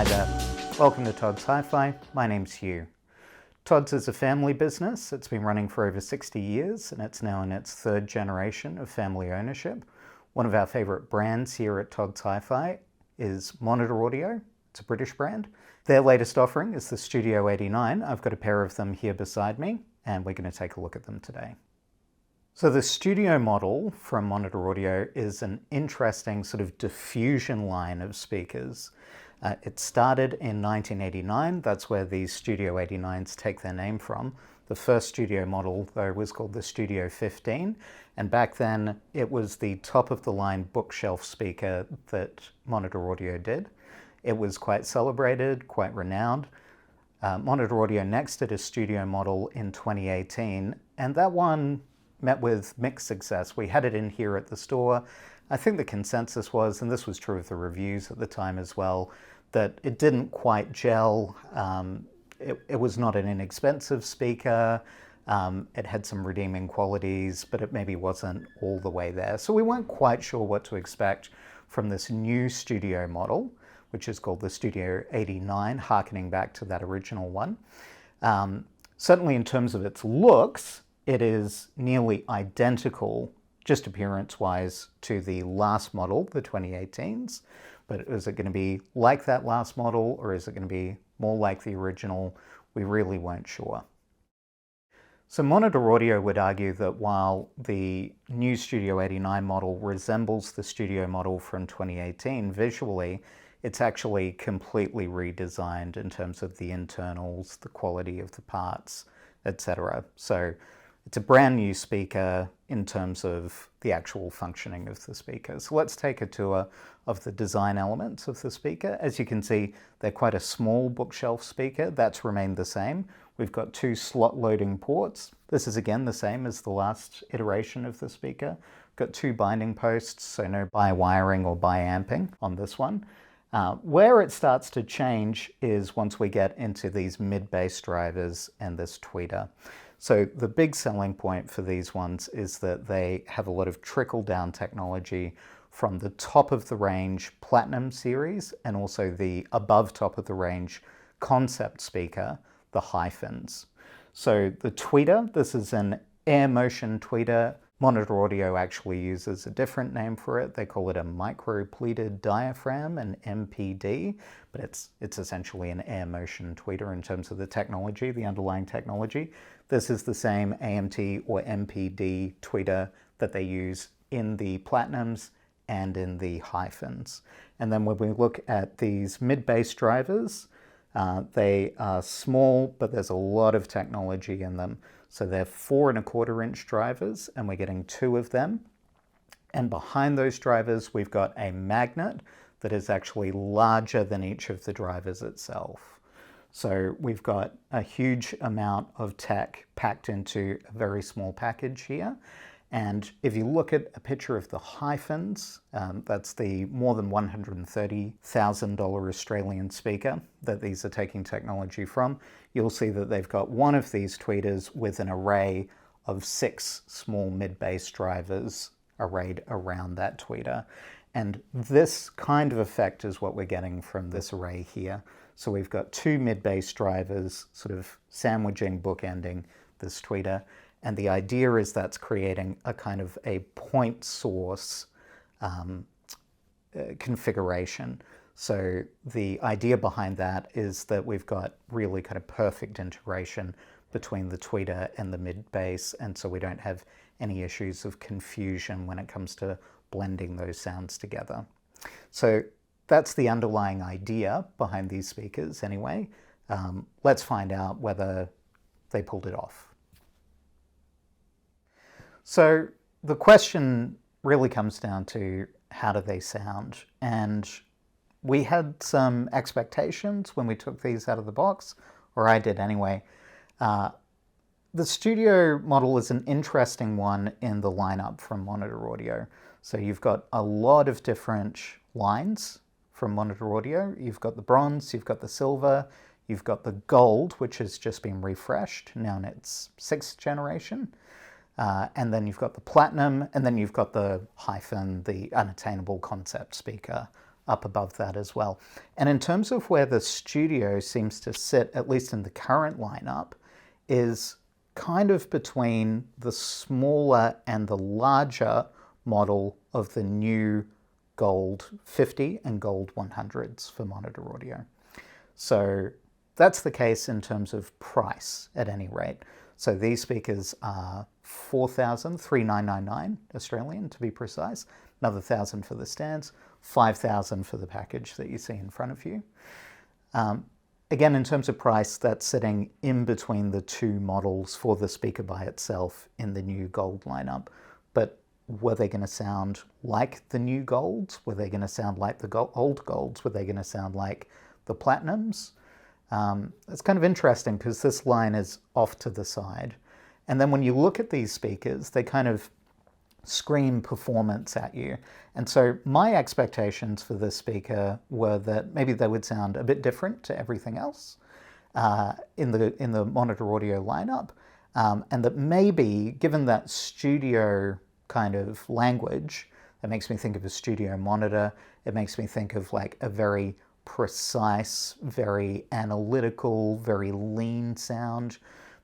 Hi there, welcome to Todds Hi-Fi. My name's Hugh. Todds is a family business. It's been running for over 60 years and it's now in its third generation of family ownership. One of our favorite brands here at Todds Hi-Fi is Monitor Audio. It's a British brand. Their latest offering is the Studio 89. I've got a pair of them here beside me and we're going to take a look at them today. So the studio model from Monitor Audio is an interesting sort of diffusion line of speakers. It started in 1989. That's where these Studio 89s take their name from. The first studio model, though, was called the Studio 15. And back then, it was the top-of-the-line bookshelf speaker that Monitor Audio did. It was quite celebrated, quite renowned. Monitor Audio next did a studio model in 2018, and that one met with mixed success. We had it in here at the store. I think the consensus was, and this was true of the reviews at the time as well, that it didn't quite gel. It was not an inexpensive speaker. It had some redeeming qualities, but it maybe wasn't all the way there. So we weren't quite sure what to expect from this new studio model, which is called the Studio 89, harkening back to that original one. Certainly in terms of its looks, it is nearly identical, just appearance-wise, to the last model, the 2018s. But is it going to be like that last model, or is it going to be more like the original? We really weren't sure. So Monitor Audio would argue that while the new Studio 89 model resembles the studio model from 2018 visually, it's actually completely redesigned in terms of the internals, the quality of the parts, etc. So it's a brand new speaker in terms of the actual functioning of the speaker. So let's take a tour of the design elements of the speaker. As you can see, they're quite a small bookshelf speaker. That's remained the same. We've got two slot loading ports. This is again the same as the last iteration of the speaker. We've got two binding posts, so no bi-wiring or bi-amping on this one. Where it starts to change is once we get into these mid-bass drivers and this tweeter. So the big selling point for these ones is that they have a lot of trickle-down technology from the top of the range Platinum series and also the above top of the range concept speaker, the Hyphns. So the tweeter, this is an air motion tweeter. Monitor Audio actually uses a different name for it. They call it a micro-pleated diaphragm, an MPD, but it's essentially an air motion tweeter in terms of the technology, the underlying technology. This is the same AMT or MPD tweeter that they use in the Platinums and in the Hyphns. And then when we look at these mid-bass drivers, they are small, but there's a lot of technology in them. So they're 4¼ inch drivers, and we're getting two of them. And behind those drivers, we've got a magnet that is actually larger than each of the drivers itself. So we've got a huge amount of tech packed into a very small package here. And if you look at a picture of the Hyphns, that's the more than $130,000 Australian speaker that these are taking technology from, you'll see that they've got one of these tweeters with an array of 6 small mid-bass drivers arrayed around that tweeter. And this kind of effect is what we're getting from this array here. So we've got 2 mid-bass drivers sort of sandwiching, bookending this tweeter. And the idea is that's creating a kind of a point source configuration. So the idea behind that is that we've got really kind of perfect integration between the tweeter and the mid-bass, and so we don't have any issues of confusion when it comes to blending those sounds together. So that's the underlying idea behind these speakers anyway. Let's find out whether they pulled it off. So the question really comes down to how do they sound? And we had some expectations when we took these out of the box, or I did anyway. The studio model is an interesting one in the lineup from Monitor Audio. So you've got a lot of different lines from Monitor Audio. You've got the bronze, you've got the silver, you've got the gold, which has just been refreshed, now in its 6th generation. And then you've got the platinum, and then you've got the Hyphn, the unattainable concept speaker up above that as well. And in terms of where the studio seems to sit, at least in the current lineup, is kind of between the smaller and the larger model of the new Gold 50 and Gold 100s for monitor audio. So that's the case in terms of price at any rate. So these speakers are 4,399 Australian to be precise, another 1,000 for the stands, 5,000 for the package that you see in front of you. Again, in terms of price, that's sitting in between the two models for the speaker by itself in the new Gold lineup. But were they going to sound like the new Golds? Were they going to sound like the old Golds? Were they going to sound like the Platinums? It's kind of interesting because this line is off to the side. And then when you look at these speakers, they kind of scream performance at you. And so my expectations for this speaker were that maybe they would sound a bit different to everything else in the monitor audio lineup, and that maybe, given that studio kind of language, that makes me think of a studio monitor, it makes me think of like a very precise, very analytical, very lean sound,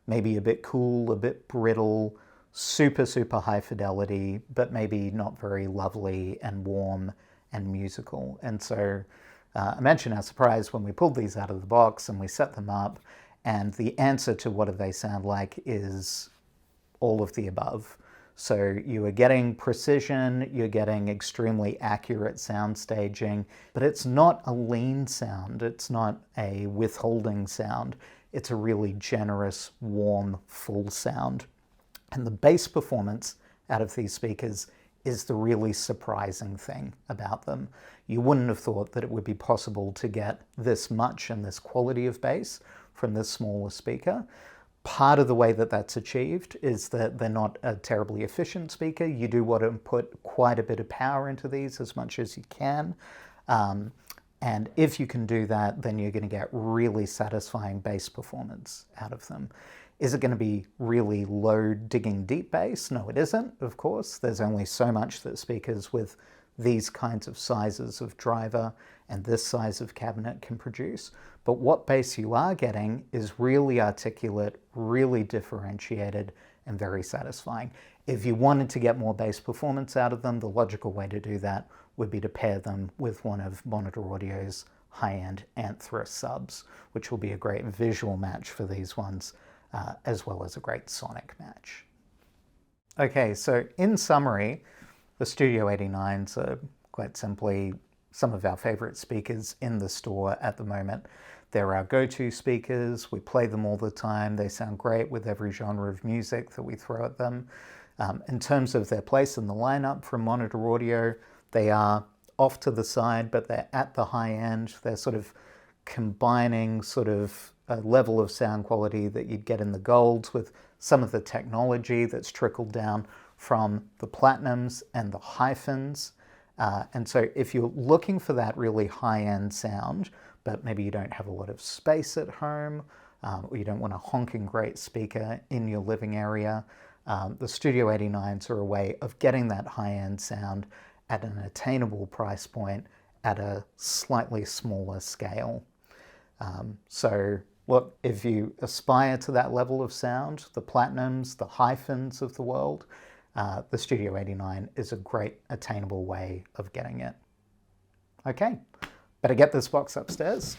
maybe a bit cool, a bit brittle, super, super high fidelity, but maybe not very lovely and warm and musical. And so imagine our surprise when we pulled these out of the box and we set them up, and the answer to what do they sound like is all of the above. So you are getting precision, you're getting extremely accurate sound staging, but it's not a lean sound, it's not a withholding sound, it's a really generous, warm, full sound. And the bass performance out of these speakers is the really surprising thing about them. You wouldn't have thought that it would be possible to get this much and this quality of bass from this smaller speaker. Part of the way that that's achieved is that they're not a terribly efficient speaker. You do want to put quite a bit of power into these, as much as you can. And if you can do that, then you're going to get really satisfying bass performance out of them. Is it going to be really low digging deep bass? No, it isn't, of course. There's only so much that speakers with these kinds of sizes of driver and this size of cabinet can produce. But what bass you are getting is really articulate, really differentiated, and very satisfying. If you wanted to get more bass performance out of them, the logical way to do that would be to pair them with one of Monitor Audio's high-end Anthra subs, which will be a great visual match for these ones, as well as a great sonic match. Okay, so in summary, the Studio 89s are quite simply some of our favorite speakers in the store at the moment. They're our go-to speakers. We play them all the time. They sound great with every genre of music that we throw at them. In terms of their place in the lineup from Monitor Audio, they are off to the side, but they're at the high end. They're sort of combining sort of a level of sound quality that you'd get in the Golds with some of the technology that's trickled down from the Platinums and the Hyphns. And so if you're looking for that really high-end sound, but maybe you don't have a lot of space at home, or you don't want a honking great speaker in your living area, the Studio 89s are a way of getting that high-end sound at an attainable price point at a slightly smaller scale. So look, if you aspire to that level of sound, the Platinums, the Hyphns of the world, the Studio 89 is a great attainable way of getting it. Okay, better get this box upstairs.